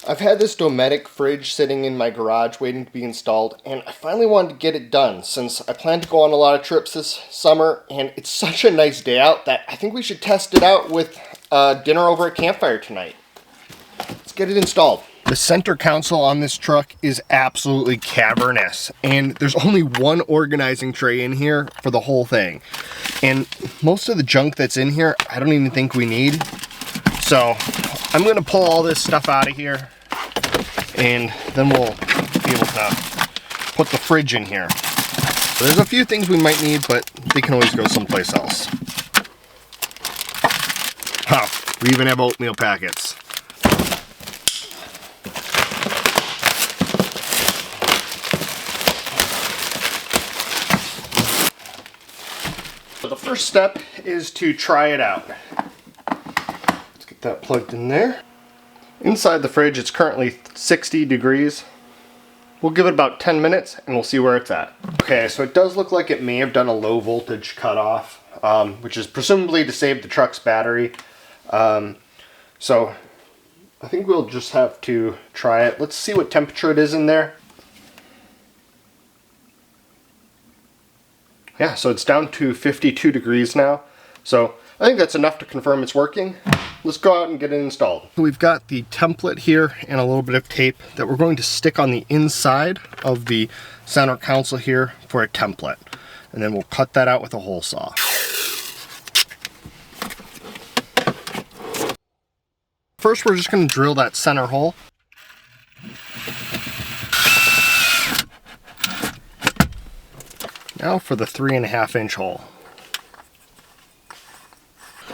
I've had this Dometic fridge sitting in my garage waiting to be installed, and I finally wanted to get it done since I plan to go on a lot of trips this summer, and it's such a nice day out that I think we should test it out with dinner over at Campfire tonight. Let's get it installed. The center console on this truck is absolutely cavernous, and there's only one organizing tray in here for the whole thing. And most of the junk that's in here, I don't even think we need. So I'm going to pull all this stuff out of here, and then we'll be able to put the fridge in here. So there's a few things we might need, but they can always go someplace else. Huh, we even have oatmeal packets. So the first step is to try it out. Let's get that plugged in there. Inside the fridge, it's currently 60 degrees. We'll give it about 10 minutes and we'll see where it's at. Okay, so it does look like it may have done a low voltage cutoff, which is presumably to save the truck's battery. So I think we'll just have to try it. Let's see what temperature it is in there. Yeah, so it's down to 52 degrees now. So I think that's enough to confirm it's working. Let's go out and get it installed. We've got the template here and a little bit of tape that we're going to stick on the inside of the center console here for a template. And then we'll cut that out with a hole saw. First, we're just going to drill that center hole. Now for the 3.5-inch hole.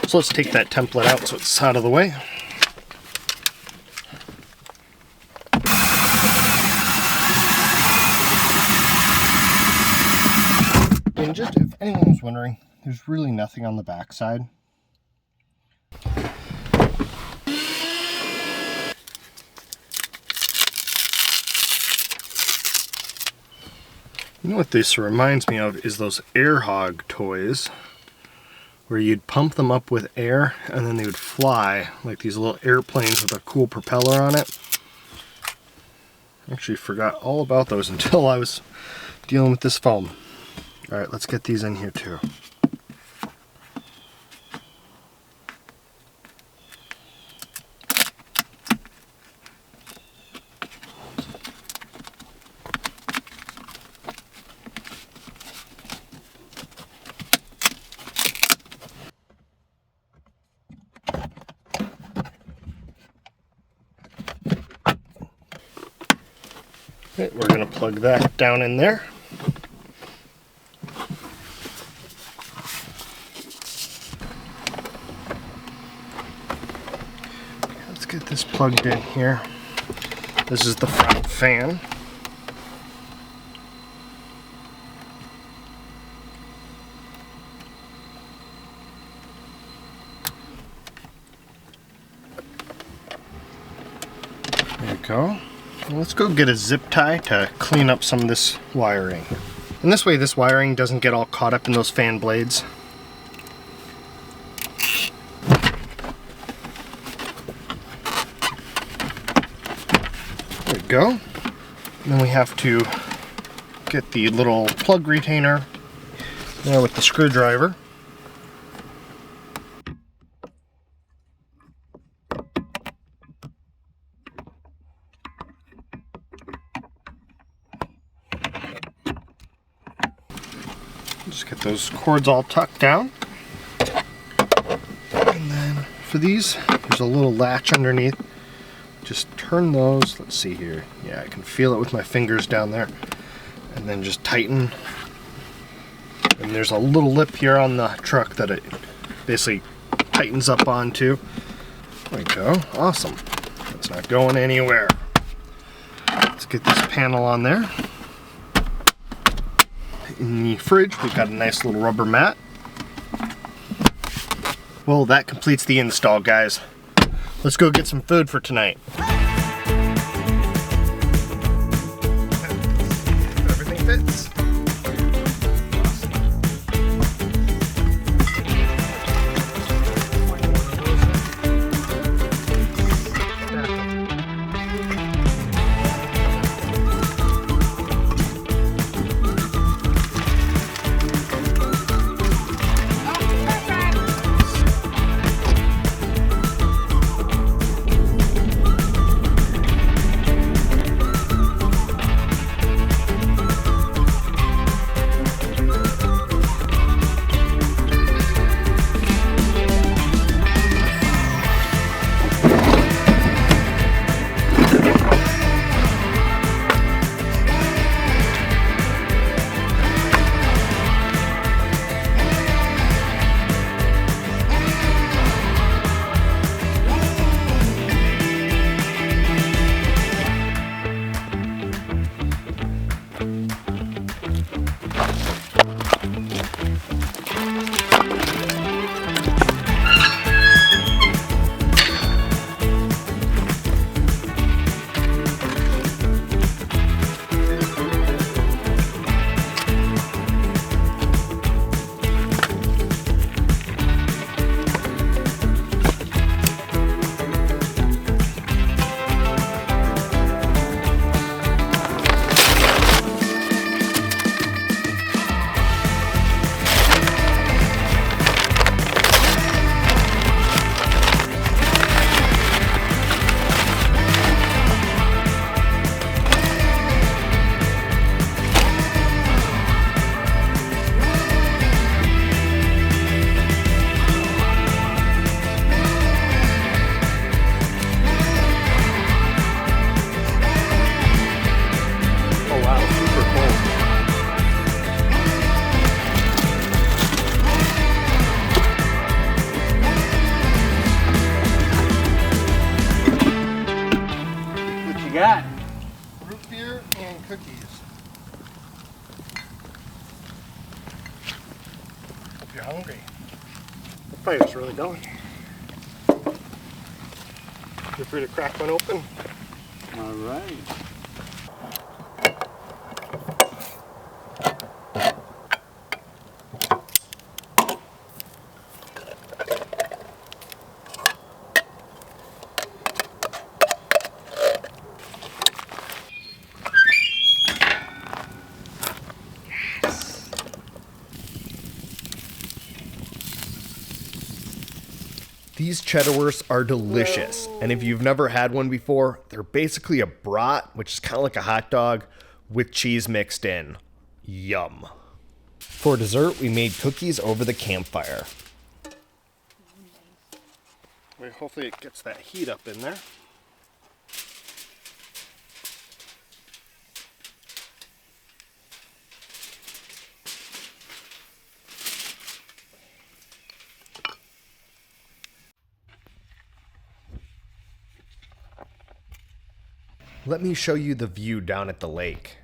So let's take that template out so it's out of the way. And just if anyone was wondering, there's really nothing on the back side. You know what this reminds me of is those air hog toys where you'd pump them up with air and then they would fly like these little airplanes with a cool propeller on it. I actually forgot all about those until I was dealing with this foam. Alright, let's get these in here too. Okay, we're going to plug that down in there. Let's get this plugged in here. This is the front fan. There you go. Let's go get a zip tie to clean up some of this wiring. And this way this wiring doesn't get all caught up in those fan blades. There we go. And then we have to get the little plug retainer there with the screwdriver. Just get those cords all tucked down. And then for these, there's a little latch underneath. Just turn those, let's see here. Yeah, I can feel it with my fingers down there. And then just tighten. And there's a little lip here on the truck that it basically tightens up onto. There we go, awesome. It's not going anywhere. Let's get this panel on there. In the fridge, we've got a nice little rubber mat. Well, that completes the install, guys. Let's go get some food for tonight. Everything fits. you got? Root beer and cookies. Hope you're hungry. The fire's really going. Feel free to crack one open. All right. These cheddarwursts are delicious, and if you've never had one before, they're basically a brat, which is kind of like a hot dog, with cheese mixed in. Yum. For dessert, we made cookies over the campfire. Hopefully it gets that heat up in there. Let me show you the view down at the lake.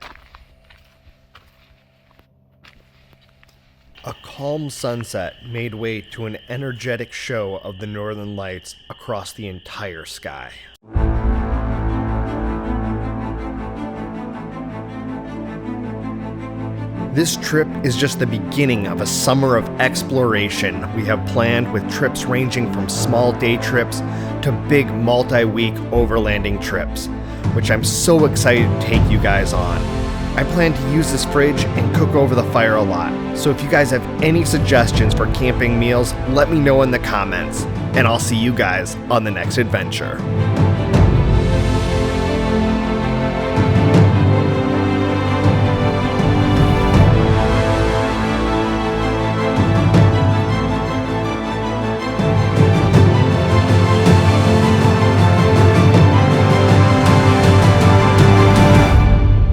A calm sunset made way to an energetic show of the northern lights across the entire sky. This trip is just the beginning of a summer of exploration we have planned, with trips ranging from small day trips to big multi-week overlanding trips, which I'm so excited to take you guys on. I plan to use this fridge and cook over the fire a lot, so if you guys have any suggestions for camping meals, let me know in the comments, and I'll see you guys on the next adventure.